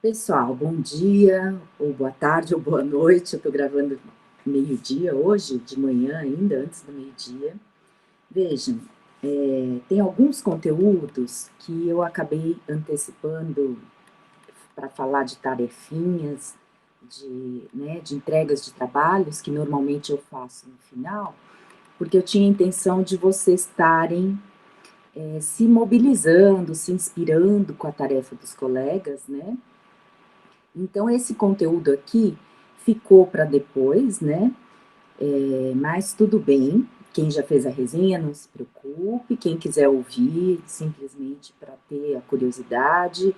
Pessoal, bom dia, ou boa tarde, ou boa noite. Eu estou gravando meio-dia hoje, de manhã ainda, antes do meio-dia. Vejam, tem alguns conteúdos que eu acabei antecipando para falar de tarefinhas, de entregas de trabalhos, que normalmente eu faço no final, porque eu tinha a intenção de vocês estarem se mobilizando, se inspirando com a tarefa dos colegas, né? Então, esse conteúdo aqui ficou para depois, né? Mas tudo bem. Quem já fez a resenha, não se preocupe. Quem quiser ouvir, simplesmente para ter a curiosidade,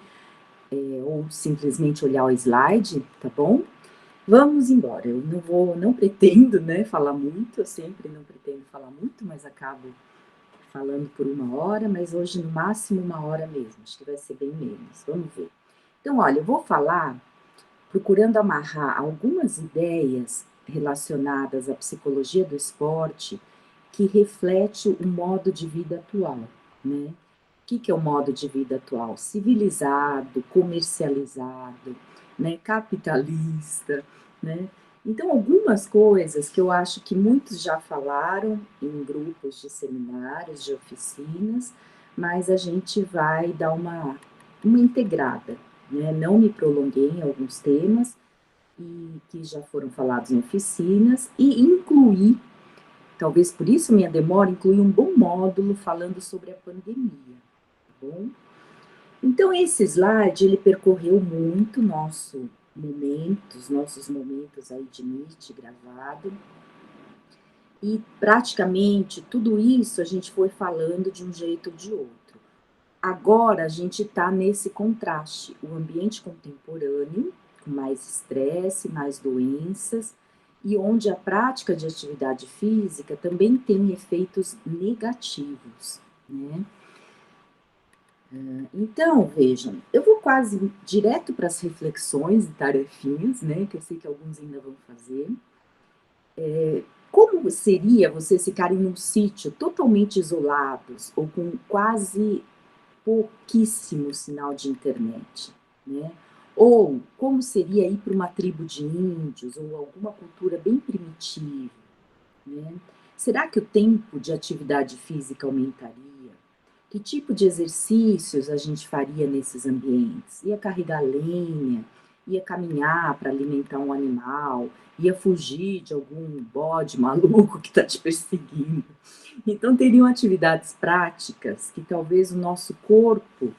ou simplesmente olhar o slide, tá bom? Vamos embora. Eu não pretendo, né, falar muito. Eu sempre não pretendo falar muito, mas acabo falando por 1 hora. Mas hoje, no máximo, 1 hora mesmo. Acho que vai ser bem menos. Vamos ver. Então, olha, eu vou falar procurando amarrar algumas ideias relacionadas à psicologia do esporte que reflete o modo de vida atual, né? O que é o modo de vida atual? Civilizado, comercializado, né? Capitalista, né? Então, algumas coisas que eu acho que muitos já falaram em grupos de seminários, de oficinas, mas a gente vai dar uma integrada, né? Não me prolonguei em alguns temas e que já foram falados em oficinas e incluí, talvez por isso minha demora, incluí um bom módulo falando sobre a pandemia, tá bom? Então esse slide, ele percorreu muito nossos momentos aí de Meet gravado, e praticamente tudo isso a gente foi falando de um jeito ou de outro. Agora a gente está nesse contraste, o ambiente contemporâneo, com mais estresse, mais doenças, e onde a prática de atividade física também tem efeitos negativos, né? Então, vejam, eu vou quase direto para as reflexões e tarefinhas, né, que eu sei que alguns ainda vão fazer. Como seria vocês ficarem num sítio totalmente isolados ou com quase pouquíssimo sinal de internet, né? Ou como seria ir para uma tribo de índios ou alguma cultura bem primitiva, né? Será que o tempo de atividade física aumentaria? Que tipo de exercícios a gente faria nesses ambientes? Ia carregar lenha? Ia caminhar para alimentar um animal? Ia fugir de algum bode maluco que está te perseguindo? Então, teriam atividades práticas que talvez o nosso corpo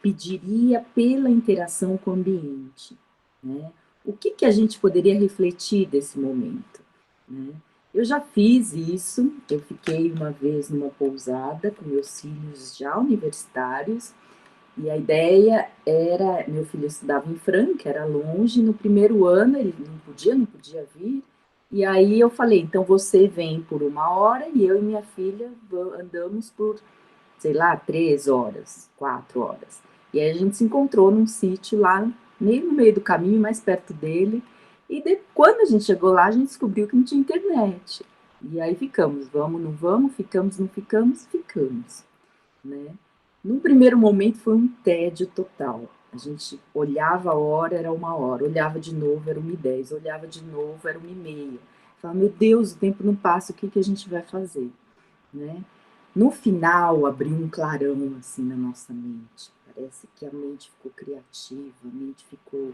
pediria pela interação com o ambiente, né? O que a gente poderia refletir desse momento, né? Eu já fiz isso, eu fiquei uma vez numa pousada com meus filhos já universitários, e a ideia era, meu filho estudava em Franca, era longe, no primeiro ano ele não podia vir, e aí eu falei, então você vem por 1 hora e eu e minha filha andamos por, sei lá, 3 horas, 4 horas. E aí a gente se encontrou num sítio lá, meio no meio do caminho, mais perto dele, e quando a gente chegou lá, a gente descobriu que não tinha internet. E aí ficamos, vamos, não vamos, ficamos, não ficamos, ficamos, né? Num primeiro momento foi um tédio total. A gente olhava a hora, era 1 hora, olhava de novo, era 1h10, olhava de novo, era 1h30. Falava, meu Deus, o tempo não passa, o que a gente vai fazer, né? No final, abriu um clarão assim na nossa mente. Parece que a mente ficou criativa, a mente ficou,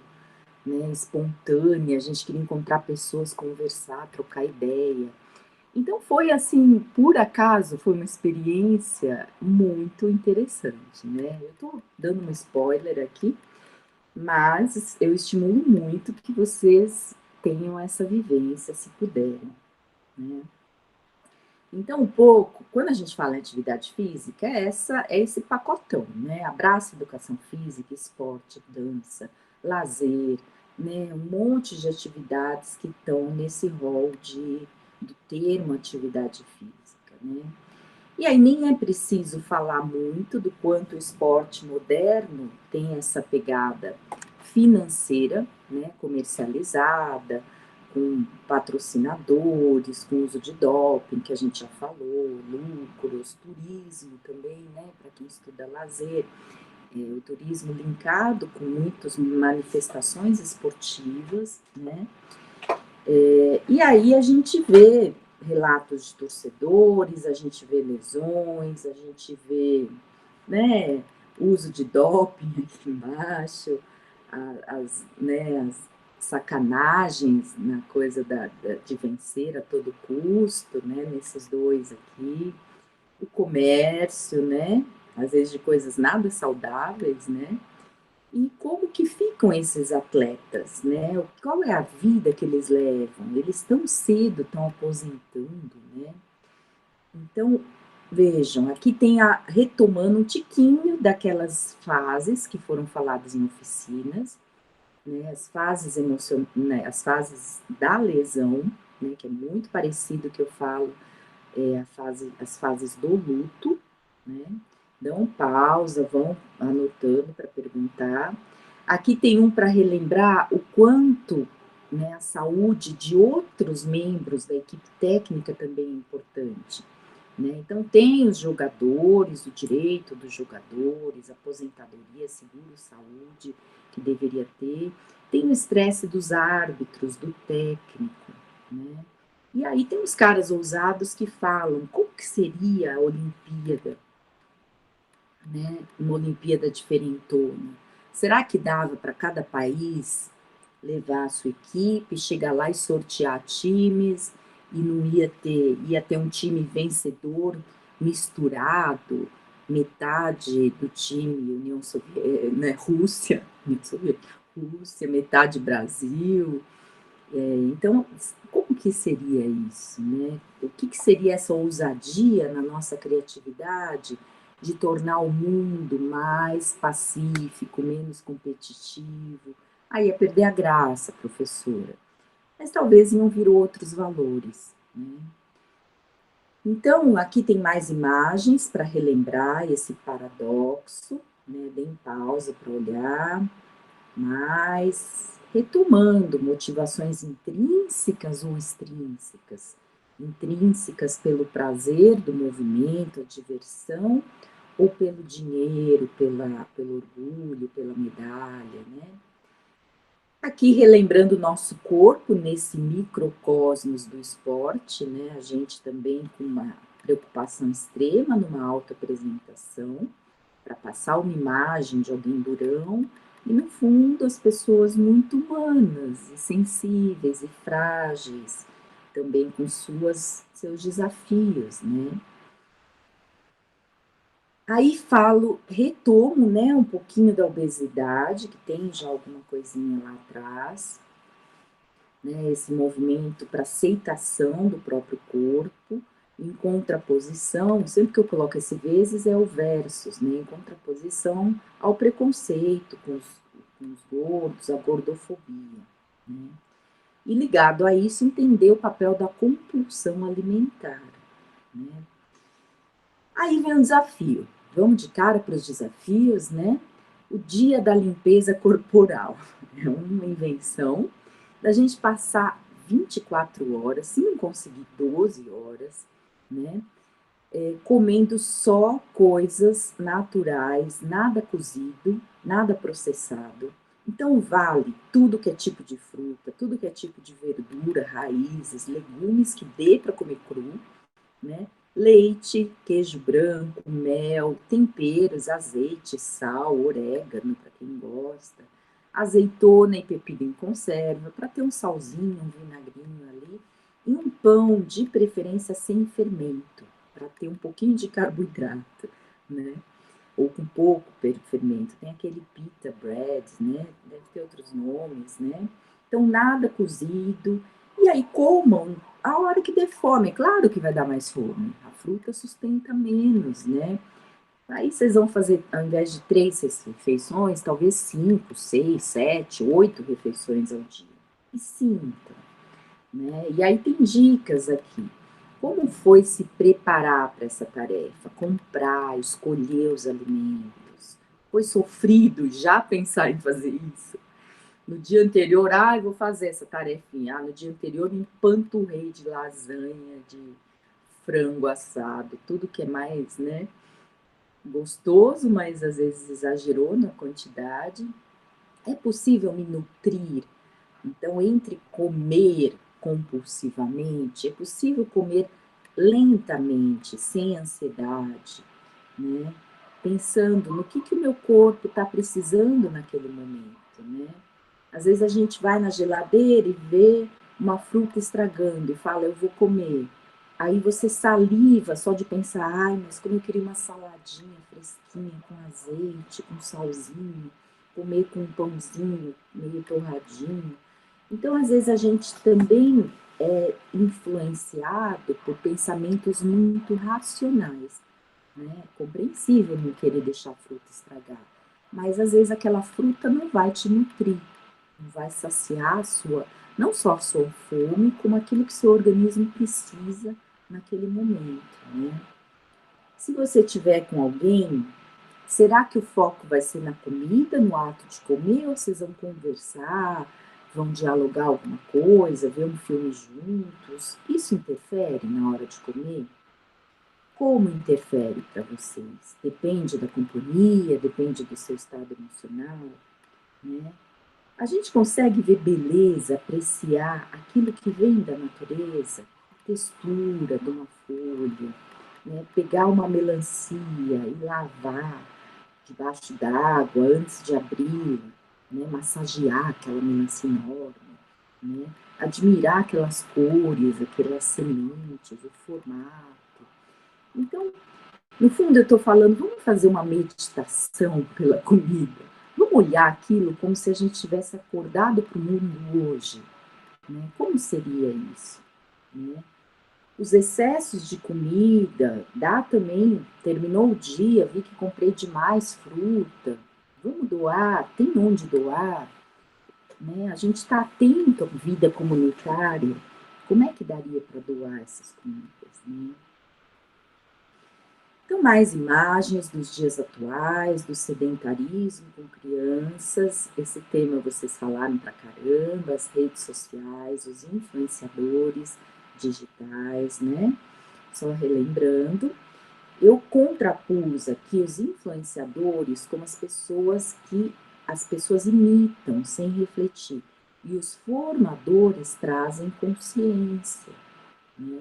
né, espontânea. A gente queria encontrar pessoas, conversar, trocar ideia. Então foi assim, por acaso, foi uma experiência muito interessante, né? Eu tô dando um spoiler aqui, mas eu estimulo muito que vocês tenham essa vivência, se puderem, né? Então, um pouco, quando a gente fala em atividade física, é esse pacotão, né? Abraço, educação física, esporte, dança, lazer, né? Um monte de atividades que estão nesse rol do termo atividade física, né? E aí nem é preciso falar muito do quanto o esporte moderno tem essa pegada financeira, né, comercializada, com patrocinadores, com uso de doping, que a gente já falou, lucros, turismo também, né, para quem estuda lazer. o turismo linkado com muitas manifestações esportivas, né? E aí a gente vê relatos de torcedores, a gente vê lesões, a gente vê, né, uso de doping aqui embaixo, as sacanagens na coisa de vencer a todo custo, né, nesses dois aqui, o comércio, né, às vezes de coisas nada saudáveis, né, e como que ficam esses atletas, né? Qual é a vida que eles levam? Eles tão cedo estão aposentando, né? Então, vejam, aqui tem retomando um tiquinho daquelas fases que foram faladas em oficinas, né? As fases né? As fases da lesão, né? Que é muito parecido que eu falo, as fases do luto, né? Dão pausa, vão anotando para perguntar. Aqui tem um para relembrar o quanto, né, a saúde de outros membros da equipe técnica também é importante, né? Então, tem os jogadores, o direito dos jogadores, aposentadoria, seguro-saúde, que deveria ter. Tem o estresse dos árbitros, do técnico, né? E aí tem os caras ousados que falam como que seria a Olimpíada, né? Uma Olimpíada diferentona. Será que dava para cada país levar a sua equipe, chegar lá e sortear times, e não ia ter um time vencedor misturado, metade do time União Soviética, né, Rússia, União Soviética, Rússia, metade Brasil. Então, como que seria isso, né? O que seria essa ousadia na nossa criatividade de tornar o mundo mais pacífico, menos competitivo? Aí ia perder a graça, professora. Mas talvez iam vir outros valores, né? Então, aqui tem mais imagens para relembrar esse paradoxo, né? Deem pausa para olhar, mas retomando motivações intrínsecas ou extrínsecas. Intrínsecas pelo prazer do movimento, a diversão, ou pelo dinheiro, pelo orgulho, pela medalha, né? Aqui relembrando o nosso corpo nesse microcosmos do esporte, né? A gente também com uma preocupação extrema numa autoapresentação, para passar uma imagem de alguém durão, e no fundo as pessoas muito humanas e sensíveis e frágeis, também com seus desafios, né? Aí retomo, né, um pouquinho da obesidade, que tem já alguma coisinha lá atrás, né, esse movimento para aceitação do próprio corpo, em contraposição, sempre que eu coloco esse vezes é o versus, né, em contraposição ao preconceito com os gordos, a gordofobia, né. E ligado a isso, entender o papel da compulsão alimentar, né. Aí vem um desafio, vamos de cara para os desafios, né. O dia da limpeza corporal, é uma invenção da gente passar 24 horas, se não conseguir 12 horas, né, comendo só coisas naturais, nada cozido, nada processado. Então vale tudo que é tipo de fruta, tudo que é tipo de verdura, raízes, legumes que dê para comer cru, né? Leite, queijo branco, mel, temperos, azeite, sal, orégano, para quem gosta, azeitona e pepino em conserva, para ter um salzinho, um vinagrinho ali, e um pão, de preferência sem fermento, para ter um pouquinho de carboidrato, né? Ou com pouco fermento. Tem aquele pita bread, né? Deve ter outros nomes, né? Então, nada cozido. E aí, comam a hora que der fome. É claro que vai dar mais fome. A fruta sustenta menos, né? Aí vocês vão fazer, ao invés de 3 refeições, talvez 5, 6, 7, 8 refeições ao dia. E sintam, né? E aí tem dicas aqui. Como foi se preparar para essa tarefa? Comprar, escolher os alimentos. Foi sofrido já pensar em fazer isso? No dia anterior, eu vou fazer essa tarefinha. No dia anterior, me empanturrei de lasanha, de frango assado, tudo que é mais, né? gostoso, mas às vezes exagerou na quantidade. É possível me nutrir? Então, entre comer compulsivamente, é possível comer lentamente, sem ansiedade, né? Pensando no que o meu corpo está precisando naquele momento, né? Às vezes a gente vai na geladeira e vê uma fruta estragando e fala, eu vou comer. Aí você saliva só de pensar, ai, mas como eu queria uma saladinha fresquinha, com azeite, com salzinho, comer com um pãozinho meio torradinho. Então, às vezes, a gente também é influenciado por pensamentos muito racionais, né? É compreensível não querer deixar a fruta estragar, mas às vezes aquela fruta não vai te nutrir, não vai saciar a sua, não só a sua fome, como aquilo que seu organismo precisa naquele momento, né? Se você tiver com alguém, será que o foco vai ser na comida, no ato de comer, ou vocês vão conversar, vão dialogar alguma coisa, ver um filme juntos? Isso interfere na hora de comer? Como interfere para vocês? Depende da companhia, depende do seu estado emocional, né? A gente consegue ver beleza, apreciar aquilo que vem da natureza, a textura de uma folha, né? Pegar uma melancia e lavar debaixo d'água antes de abrir, né? Massagear aquela melancia enorme, né? Admirar aquelas cores, aquelas sementes, o formato. Então, no fundo, eu estou falando, vamos fazer uma meditação pela comida. Vamos olhar aquilo como se a gente tivesse acordado para o mundo hoje, né? Como seria isso, né? Os excessos de comida, dá também, terminou o dia, vi que comprei demais fruta, vamos doar, tem onde doar, né? A gente está atento à vida comunitária, como é que daria para doar essas comidas, né? Então, mais imagens dos dias atuais, do sedentarismo com crianças. Esse tema vocês falaram pra caramba, as redes sociais, os influenciadores digitais, né? Só relembrando, eu contrapus aqui os influenciadores como as pessoas que as pessoas imitam sem refletir. E os formadores trazem consciência, né?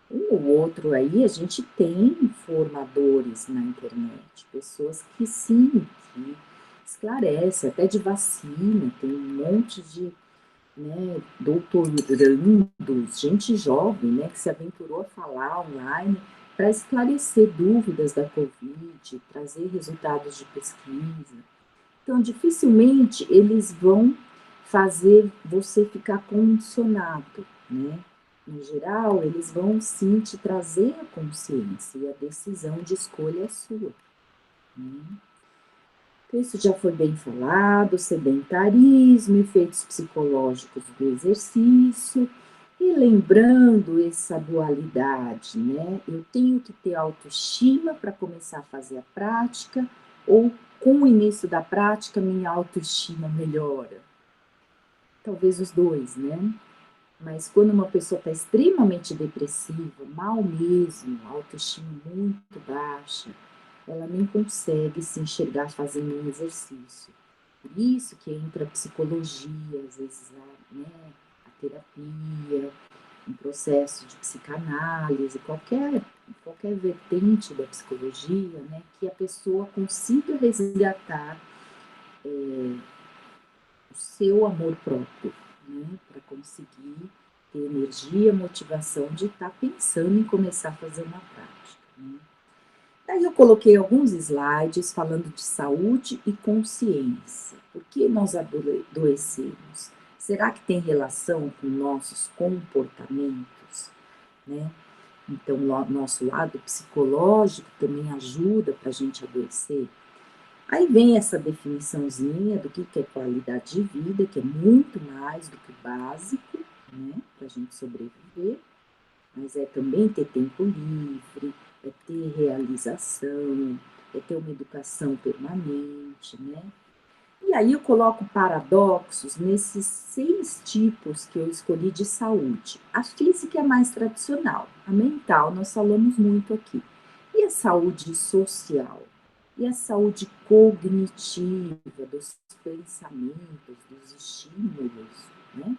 Um ou outro aí, a gente tem formadores na internet, pessoas que sim, que esclarecem, até de vacina, tem um monte de, né, doutorandos, gente jovem, né, que se aventurou a falar online para esclarecer dúvidas da Covid, trazer resultados de pesquisa. Então, dificilmente eles vão fazer você ficar condicionado, né? No geral, eles vão sim te trazer a consciência e a decisão de escolha é sua, né? Então, isso já foi bem falado, sedentarismo, efeitos psicológicos do exercício, e lembrando essa dualidade, né? Eu tenho que ter autoestima para começar a fazer a prática, ou com o início da prática, minha autoestima melhora. Talvez os dois, né? Mas quando uma pessoa está extremamente depressiva, mal mesmo, autoestima muito baixa, ela nem consegue se enxergar fazendo um exercício. Por isso que entra a psicologia, às vezes né, a terapia, um processo de psicanálise, qualquer vertente da psicologia, né, que a pessoa consiga resgatar o seu amor próprio, né, para conseguir ter energia, motivação de estar pensando em começar a fazer uma prática, né. Daí eu coloquei alguns slides falando de saúde e consciência. Por que nós adoecemos? Será que tem relação com nossos comportamentos, né? Então, nosso lado psicológico também ajuda para a gente adoecer. Aí vem essa definiçãozinha do que é qualidade de vida, que é muito mais do que o básico, né, para a gente sobreviver, mas é também ter tempo livre, é ter realização, é ter uma educação permanente, né? E aí eu coloco paradoxos nesses 6 tipos que eu escolhi de saúde. A física é mais tradicional, a mental nós falamos muito aqui. E a saúde social? E a saúde cognitiva, dos pensamentos, dos estímulos, né,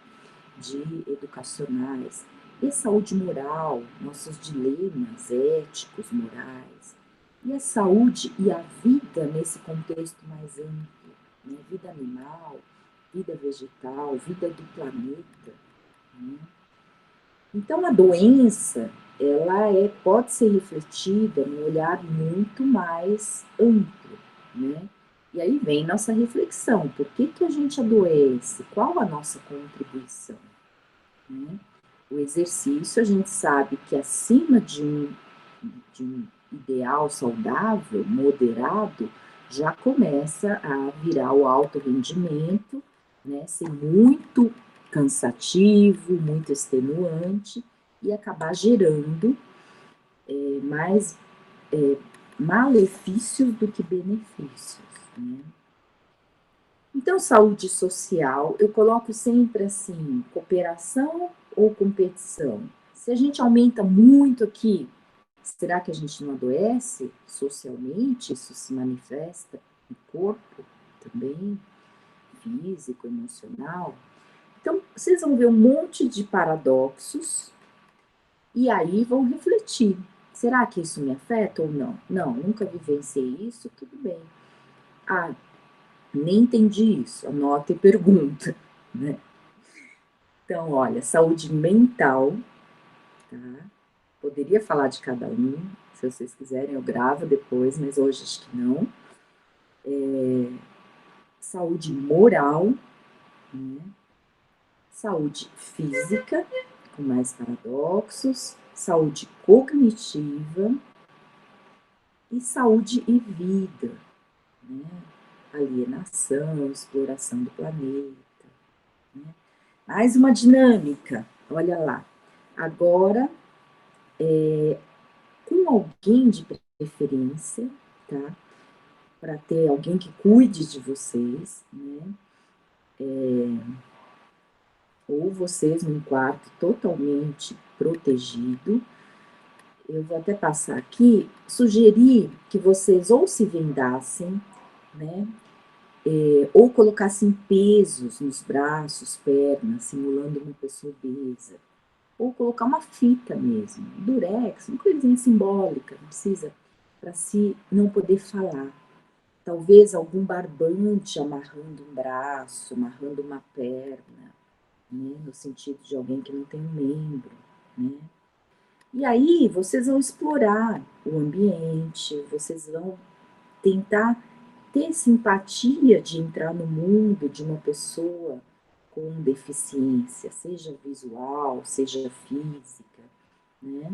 de educacionais. E a saúde moral, nossos dilemas éticos, morais. E a saúde e a vida nesse contexto mais amplo, né? Vida animal, vida vegetal, vida do planeta, né? Então, a doença, ela pode ser refletida num olhar muito mais amplo, né? E aí vem nossa reflexão, por que que a gente adoece? Qual a nossa contribuição? Né? O exercício, a gente sabe que acima de um ideal saudável, moderado, já começa a virar o alto rendimento, né? Ser muito cansativo, muito extenuante e acabar gerando mais malefícios do que benefícios, né? Então, saúde social, eu coloco sempre assim, cooperação ou competição? Se a gente aumenta muito aqui, será que a gente não adoece socialmente? Isso se manifesta no corpo também, físico, emocional. Então, vocês vão ver um monte de paradoxos e aí vão refletir. Será que isso me afeta ou não? Não, nunca vivenciei isso, tudo bem. Ah, nem entendi isso. Anota e pergunta, né? Então, olha, saúde mental, tá? Poderia falar de cada um, se vocês quiserem eu gravo depois, mas hoje acho que não. Saúde moral, né? Saúde física, com mais paradoxos, saúde cognitiva e saúde e vida, né? Alienação, exploração do planeta, né? Mais uma dinâmica, olha lá. Agora, com alguém de preferência, tá? Para ter alguém que cuide de vocês, né? Ou vocês num quarto totalmente protegido. Eu vou até passar aqui, sugerir que vocês ou se vendassem, né? Ou colocassem pesos nos braços, pernas, simulando uma pessoa obesa. Ou colocar uma fita mesmo, durex, uma coisinha simbólica, não precisa, para se não poder falar. Talvez algum barbante amarrando um braço, amarrando uma perna, né? No sentido de alguém que não tem um membro, né? E aí vocês vão explorar o ambiente, vocês vão tentar ter simpatia de entrar no mundo de uma pessoa com deficiência, seja visual, seja física, né?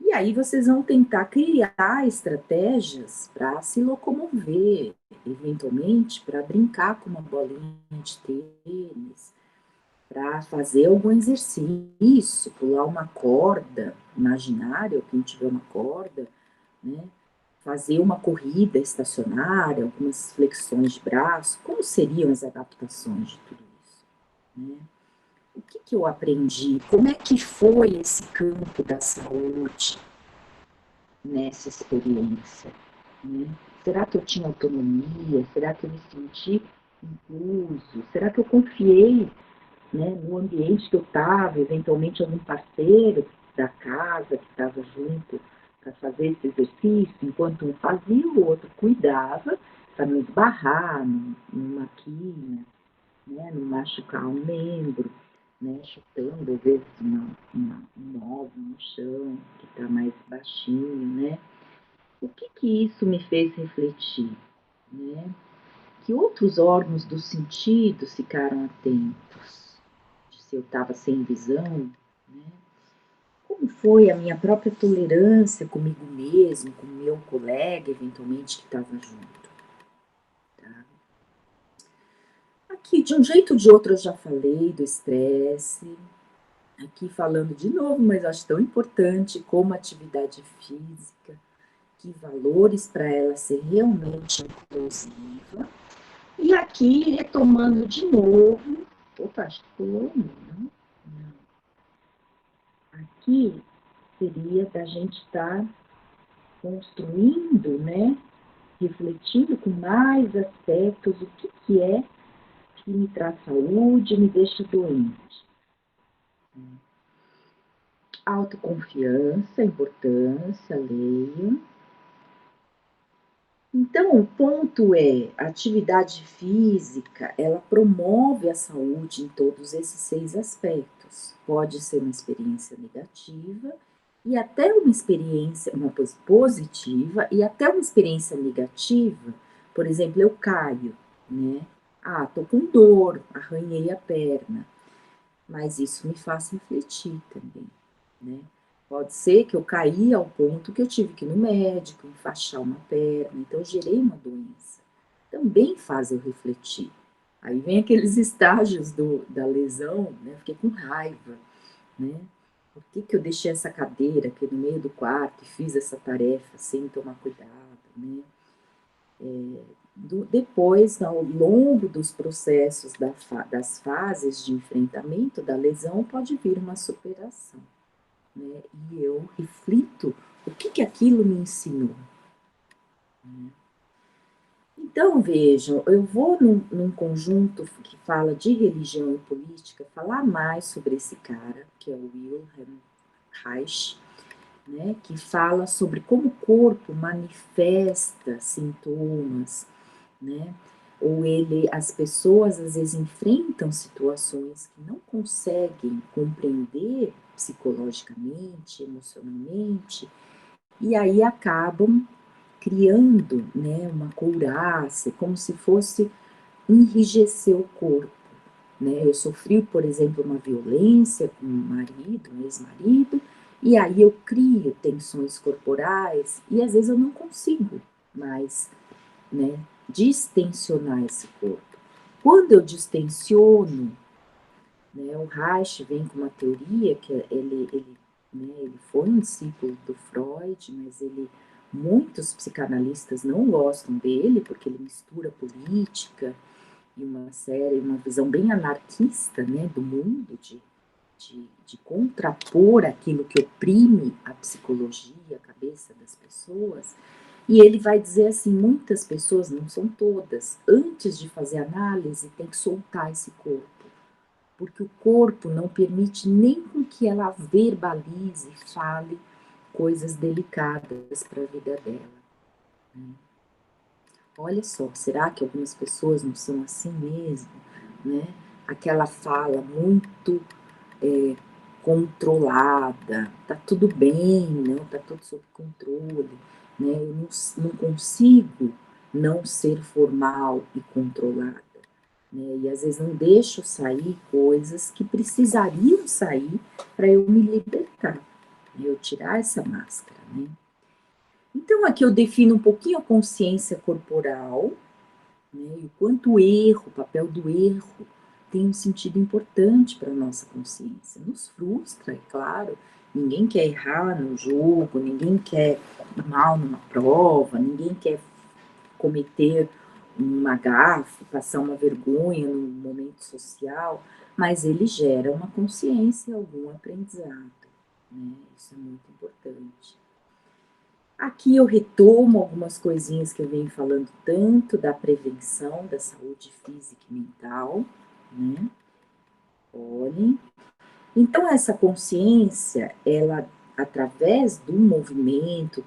E aí vocês vão tentar criar estratégias para se locomover, eventualmente para brincar com uma bolinha de tênis, para fazer algum exercício, pular uma corda imaginária, ou quem tiver uma corda, né? Fazer uma corrida estacionária, algumas flexões de braço, como seriam as adaptações de tudo isso, né? O que que eu aprendi? Como é que foi esse campo da saúde nessa experiência, né? Será que eu tinha autonomia? Será que eu me senti incluso? Será que eu confiei, né, no ambiente que eu estava, eventualmente algum parceiro da casa que estava junto para fazer esse exercício, enquanto um fazia, o outro cuidava para não esbarrar numa quina, né, não machucar um membro, né, chutando às vezes um móvel no chão que está mais baixinho, né? O que que isso me fez refletir, né? Que outros órgãos do sentido ficaram atentos, se eu estava sem visão, né? Como foi a minha própria tolerância comigo mesmo, com o meu colega, eventualmente, que estava junto, tá? Aqui, de um jeito ou de outro, eu já falei do estresse. Aqui falando de novo, mas acho tão importante como atividade física, que valores para ela ser realmente inclusiva. E aqui, retomando de novo, opa, acho que pulou um, não? Aqui seria da gente estar construindo, né, refletindo com mais aspectos o que é que me traz saúde e me deixa doente. Autoconfiança, importância, leia. Então, o ponto é, a atividade física, ela promove a saúde em todos esses 6 aspectos. Pode ser uma experiência negativa e até uma experiência positiva e até uma experiência negativa. Por exemplo, eu caio, né? Ah, tô com dor, arranhei a perna, mas isso me faz refletir também, né? Pode ser que eu caí ao ponto que eu tive que ir no médico, enfaixar uma perna, então eu gerei uma doença. Também faz eu refletir. Aí vem aqueles estágios da lesão, né? Fiquei com raiva, né? Por que eu deixei essa cadeira aqui no meio do quarto e fiz essa tarefa sem tomar cuidado, né? Depois, ao longo dos processos das fases de enfrentamento da lesão, pode vir uma superação, né? E eu reflito o que aquilo me ensinou. Né? Então, vejam, eu vou num conjunto que fala de religião e política, falar mais sobre esse cara, que é o Wilhelm Reich, né, que fala sobre como o corpo manifesta sintomas, né, ou as pessoas às vezes enfrentam situações que não conseguem compreender psicologicamente, emocionalmente, e aí acabam criando, né, uma couraça, como se fosse enrijecer o corpo, né? Eu sofri, por exemplo, uma violência com um marido, um ex-marido, e aí eu crio tensões corporais e às vezes eu não consigo mais, né, distensionar esse corpo. Quando eu distensiono, né, o Reich vem com uma teoria que ele foi um discípulo do Freud, mas muitos psicanalistas não gostam dele porque ele mistura política e uma visão bem anarquista, né, do mundo, de contrapor aquilo que oprime a psicologia, a cabeça das pessoas. E ele vai dizer assim, muitas pessoas, não são todas, antes de fazer análise, tem que soltar esse corpo, porque o corpo não permite nem com que ela verbalize, fale coisas delicadas para a vida dela. Olha só, será que algumas pessoas não são assim mesmo, né? Aquela fala muito controlada, tá tudo bem, não, tá tudo sob controle, né? Eu não consigo não ser formal e controlada, né? E às vezes não deixo sair coisas que precisariam sair para eu me libertar, né? Eu tirar essa máscara, né? Então aqui eu defino um pouquinho a consciência corporal, né, e o quanto o erro, o papel do erro, tem um sentido importante para a nossa consciência. Nos frustra, é claro, ninguém quer errar no jogo, ninguém quer ir mal numa prova, ninguém quer cometer uma gafe, passar uma vergonha num momento social, mas ele gera uma consciência, algum aprendizado, né? Isso é muito importante. Aqui eu retomo algumas coisinhas que eu venho falando tanto da prevenção da saúde física e mental, né? Olhem. Então, essa consciência, ela, através do movimento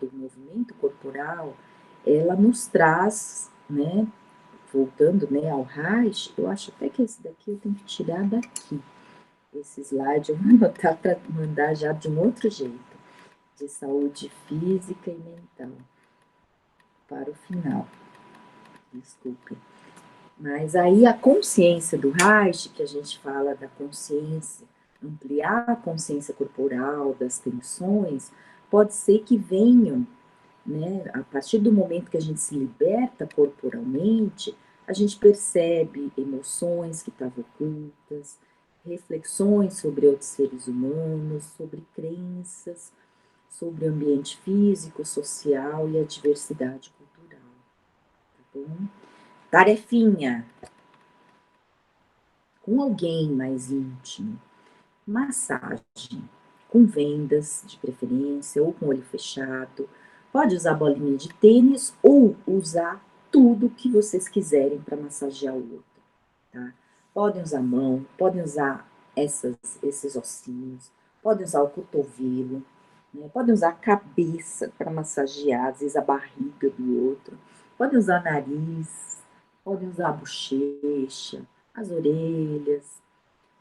corporal, ela nos traz, né? Voltando, né, ao Reich, eu acho até que esse daqui eu tenho que tirar daqui. Esse slide eu vou anotar para mandar já de um outro jeito, de saúde física e mental. Para o final, desculpe. Mas aí a consciência do Reich, que a gente fala da consciência, ampliar a consciência corporal, das tensões, pode ser que venham, né, a partir do momento que a gente se liberta corporalmente, a gente percebe emoções que estavam ocultas, reflexões sobre outros seres humanos, sobre crenças, sobre o ambiente físico, social e a diversidade cultural. Bom, tarefinha com alguém mais íntimo, massagem com vendas de preferência ou com olho fechado, Pode usar bolinha de tênis ou usar tudo que vocês quiserem para massagear o outro, tá? Podem usar a mão, podem usar esses ossinhos, podem usar o cotovelo, né? Podem usar a cabeça para massagear, às vezes a barriga do outro. Podem usar o nariz, podem usar a bochecha, as orelhas,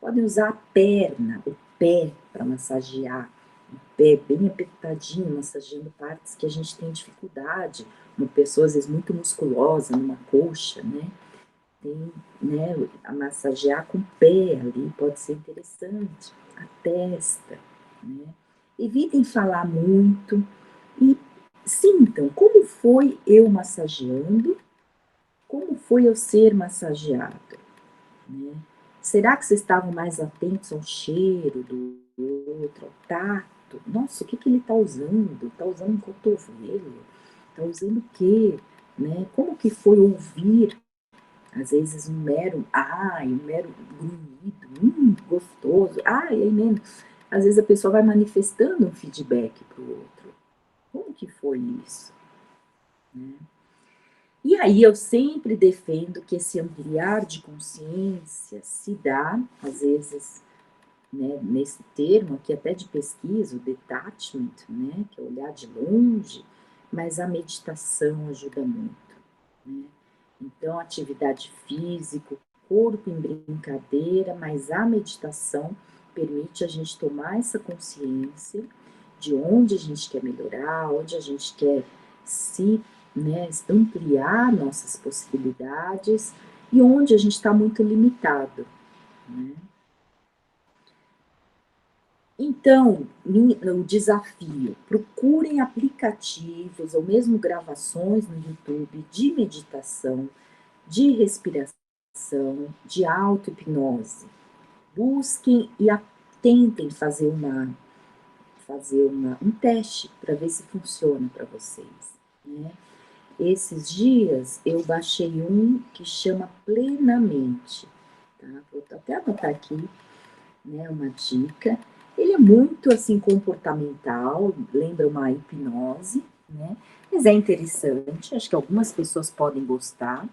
podem usar a perna, o pé para massagear, o pé bem apertadinho, massageando partes que a gente tem dificuldade. Uma pessoa, às vezes, muito musculosa, numa coxa, né? Tem, né, a massagear com o pé ali, pode ser interessante. A testa, né? Evitem falar muito e sintam como foi eu massageando, como foi eu ser massageado, né? Será que vocês estavam mais atentos ao cheiro do outro, ao tato? Nossa, o que ele está usando? Está usando um cotovelo? Está usando o quê? Né? Como que foi ouvir, às vezes, um mero grunhido, gostoso, aí mesmo. Às vezes a pessoa vai manifestando um feedback para o outro. Como que foi isso? Né? E aí eu sempre defendo que esse ampliar de consciência se dá, às vezes, né, nesse termo aqui até de pesquisa, o detachment, né, que é olhar de longe, mas a meditação ajuda muito, né? Então, atividade física, corpo em brincadeira, mas a meditação permite a gente tomar essa consciência de onde a gente quer melhorar, onde a gente quer se, né, ampliar nossas possibilidades e onde a gente está muito limitado, né? Então, o desafio, procurem aplicativos ou mesmo gravações no YouTube de meditação, de respiração, de auto-hipnose. Busquem e tentem fazer um teste para ver se funciona para vocês, né? Esses dias eu baixei um que chama Plenamente, tá? Vou até anotar aqui, né, uma dica. Ele é muito assim comportamental, lembra uma hipnose, né? Mas é interessante, acho que algumas pessoas podem gostar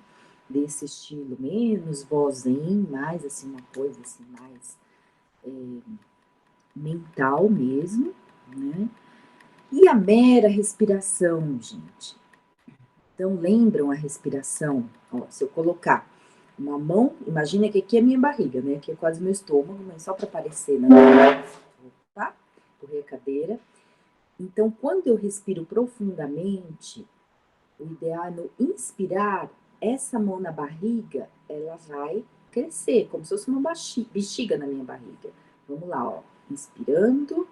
desse estilo menos vozen, mais assim uma coisa assim mais mental mesmo, né? E a mera respiração, gente. Então lembram a respiração? Ó, se eu colocar uma mão, imagina que aqui é minha barriga, né? Aqui é quase meu estômago, mas só para aparecer na minha, tá? Correr a cadeira. Então, quando eu respiro profundamente, o ideal é no inspirar, essa mão na barriga, ela vai crescer, como se fosse uma bexiga na minha barriga. Vamos lá, ó. Inspirando.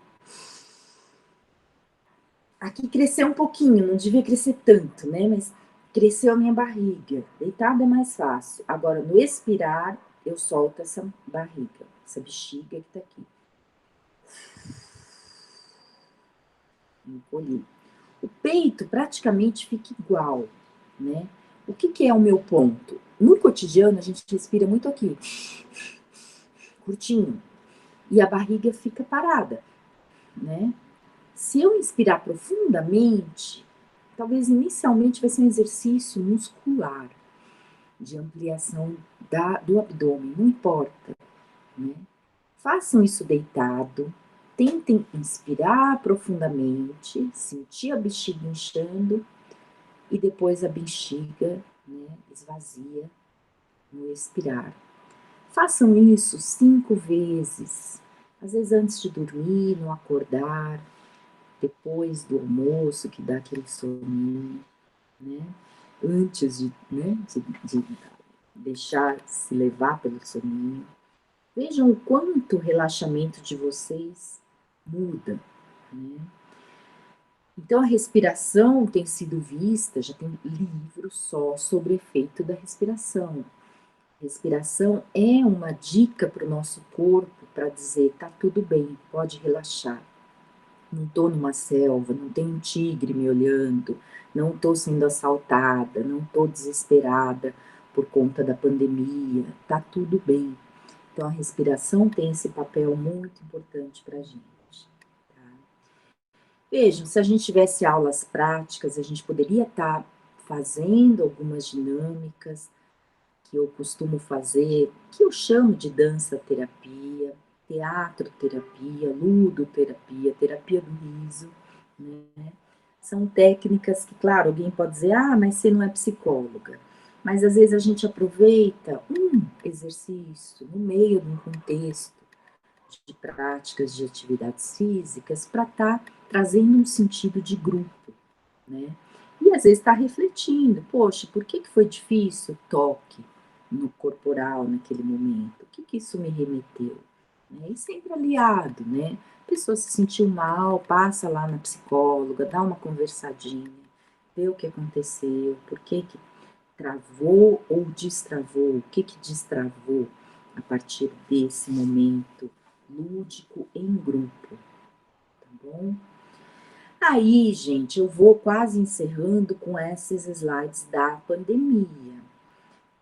Aqui cresceu um pouquinho, não devia crescer tanto, né? Mas cresceu a minha barriga. Deitada é mais fácil. Agora, no expirar, eu solto essa barriga, essa bexiga que tá aqui. Encolhi. O peito praticamente fica igual, né? O que é o meu ponto? No cotidiano, a gente respira muito aqui, curtinho, e a barriga fica parada, né? Se eu inspirar profundamente, talvez inicialmente vai ser um exercício muscular de ampliação do abdômen, não importa, né? Façam isso deitado, tentem inspirar profundamente, sentir a bexiga inchando e depois a bexiga, né, esvazia no expirar. Façam isso 5 vezes, às vezes antes de dormir, no acordar, depois do almoço, que dá aquele soninho, né? Antes de deixar se levar pelo soninho. Vejam o quanto o relaxamento de vocês muda, né? Então, a respiração tem sido vista, já tem livro só sobre o efeito da respiração. Respiração é uma dica para o nosso corpo para dizer, tá tudo bem, pode relaxar. Não estou numa selva, não tem um tigre me olhando, não estou sendo assaltada, não estou desesperada por conta da pandemia, tá tudo bem. Então, a respiração tem esse papel muito importante para a gente. Tá? Vejam, se a gente tivesse aulas práticas, a gente poderia estar fazendo algumas dinâmicas que eu costumo fazer, que eu chamo de dança-terapia, teatro-terapia, ludoterapia, terapia do riso, né. São técnicas que, claro, alguém pode dizer: "Ah, mas você não é psicóloga". Mas às vezes a gente aproveita um exercício no meio de um contexto de práticas de atividades físicas para estar trazendo um sentido de grupo, né. E às vezes está refletindo: "Poxa, por que que foi difícil o toque no corporal naquele momento? O que que isso me remeteu?", né. E sempre aliado, né. A pessoa se sentiu mal, passa lá na psicóloga, dá uma conversadinha, vê o que aconteceu, por que que travou ou destravou, o que que destravou a partir desse momento lúdico em grupo, tá bom? Aí, gente, eu vou quase encerrando com esses slides da pandemia.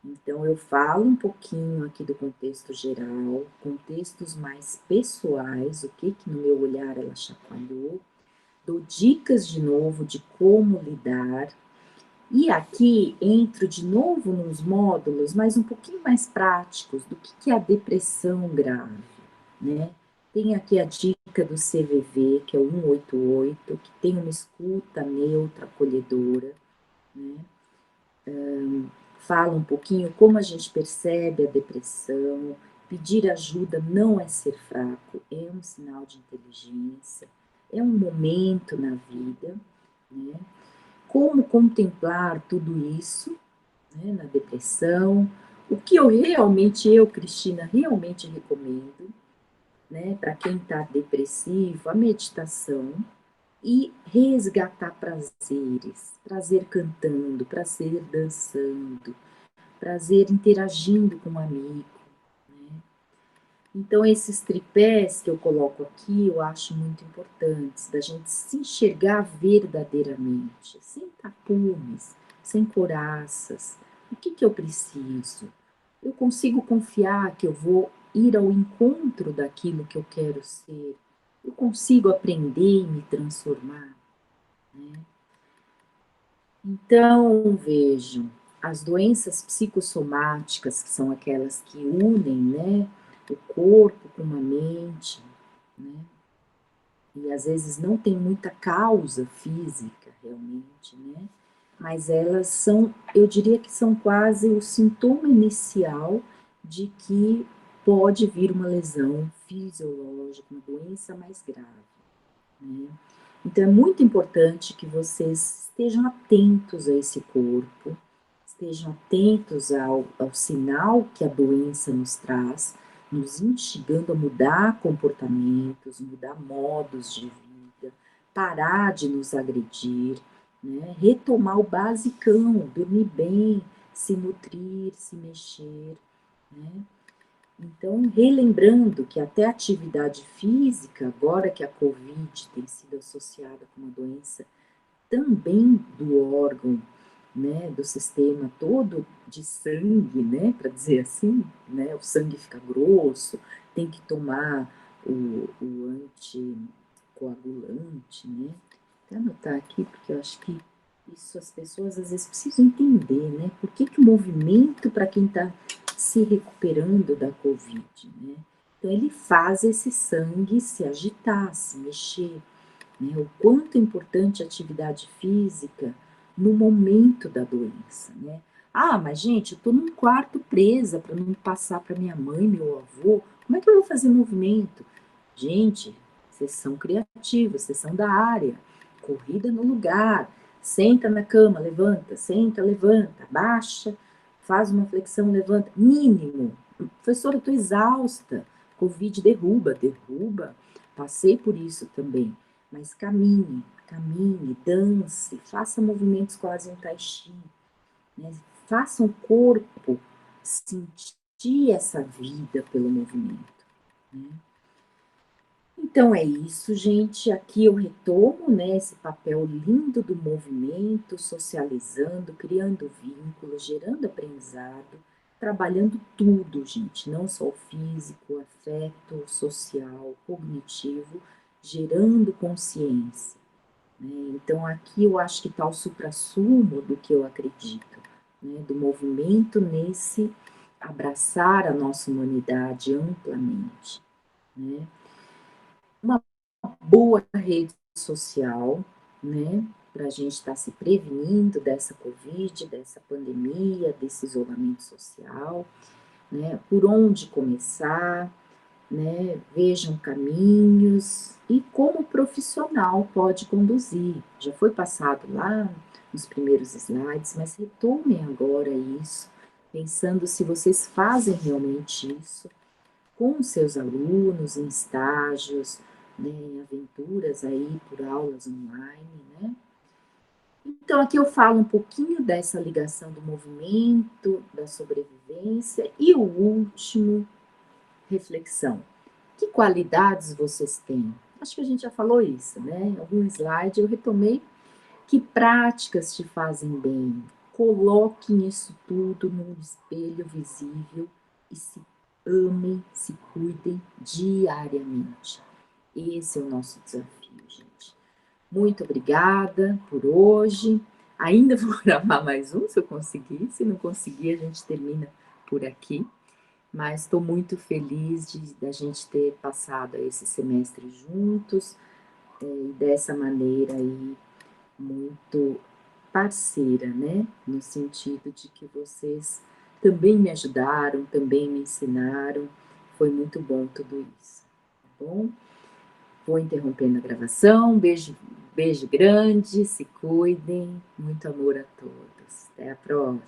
Então, eu falo um pouquinho aqui do contexto geral, contextos mais pessoais, o que que no meu olhar ela chacoalhou, dou dicas de novo de como lidar, e aqui entro de novo nos módulos, mas um pouquinho mais práticos do que é a depressão grave, né. Tem aqui a dica do CVV, que é o 188, que tem uma escuta neutra, acolhedora, né. Fala um pouquinho como a gente percebe a depressão, pedir ajuda não é ser fraco, é um sinal de inteligência, é um momento na vida, né. Como contemplar tudo isso, né, na depressão, o que eu, Cristina, realmente recomendo, né, para quem está depressivo, a meditação e resgatar prazeres, prazer cantando, prazer dançando, prazer interagindo com um amigo, né. Então esses tripés que eu coloco aqui, eu acho muito importantes, da gente se enxergar verdadeiramente, sem tapumes, sem couraças. O que que eu preciso? Eu consigo confiar que eu vou ir ao encontro daquilo que eu quero ser? Eu consigo aprender e me transformar, né? Então, vejam, as doenças psicossomáticas, que são aquelas que unem, né, o corpo com a mente, né, e às vezes não tem muita causa física realmente, né, mas elas são, eu diria que são quase o sintoma inicial de que pode vir uma lesão fisiológica, uma doença mais grave, né. Então é muito importante que vocês estejam atentos a esse corpo, estejam atentos ao sinal que a doença nos traz, nos instigando a mudar comportamentos, mudar modos de vida, parar de nos agredir, né, retomar o basicão, dormir bem, se nutrir, se mexer, né. Então, relembrando que até a atividade física, agora que a Covid tem sido associada com uma doença também do órgão, né, do sistema todo de sangue, né, para dizer assim, né, o sangue fica grosso, tem que tomar o anticoagulante, né. Vou até anotar aqui, porque eu acho que isso as pessoas às vezes precisam entender, né, por que que o movimento para quem está se recuperando da Covid, né, então ele faz esse sangue se agitar, se mexer, né, o quanto é importante a atividade física no momento da doença, né. "Ah, mas gente, eu estou num quarto presa para não passar para minha mãe, meu avô, como é que eu vou fazer movimento?". Gente, vocês são criativos, vocês são da área, corrida no lugar, senta na cama, levanta, senta, levanta, baixa, faz uma flexão, levanta, mínimo. "Professora, eu estou exausta, Covid derruba", derruba, passei por isso também. Mas caminhe, caminhe, dance, faça movimentos quase um tai chi, né, faça o corpo sentir essa vida pelo movimento, né. Então é isso, gente, aqui eu retomo, né, esse papel lindo do movimento, socializando, criando vínculos, gerando aprendizado, trabalhando tudo, gente, não só o físico, o afeto, o social, o cognitivo, gerando consciência. né? Então, aqui eu acho que está o suprassumo do que eu acredito, né? Do movimento nesse abraçar a nossa humanidade amplamente, né? Uma boa rede social, né? Para a gente estar se prevenindo dessa Covid, dessa pandemia, desse isolamento social, né? Por onde começar, né? Vejam caminhos e como o profissional pode conduzir. Já foi passado lá nos primeiros slides, mas retomem agora isso, pensando se vocês fazem realmente isso com os seus alunos em estágios, né, em aventuras aí por aulas online, né? Então, aqui eu falo um pouquinho dessa ligação do movimento, da sobrevivência e o último, reflexão. Que qualidades vocês têm? Acho que a gente já falou isso, né? Em algum slide eu retomei. Que práticas te fazem bem? Coloquem isso tudo num espelho visível e se amem, se cuidem diariamente. Esse é o nosso desafio, gente. Muito obrigada por hoje. Ainda vou gravar mais um, se eu conseguir. Se não conseguir, a gente termina por aqui. Mas estou muito feliz de da gente ter passado esse semestre juntos, e dessa maneira aí muito parceira, né? No sentido de que vocês também me ajudaram, também me ensinaram. Foi muito bom tudo isso, tá bom? Vou interrompendo a gravação. Beijo, beijo grande, se cuidem. Muito amor a todos. Até a próxima.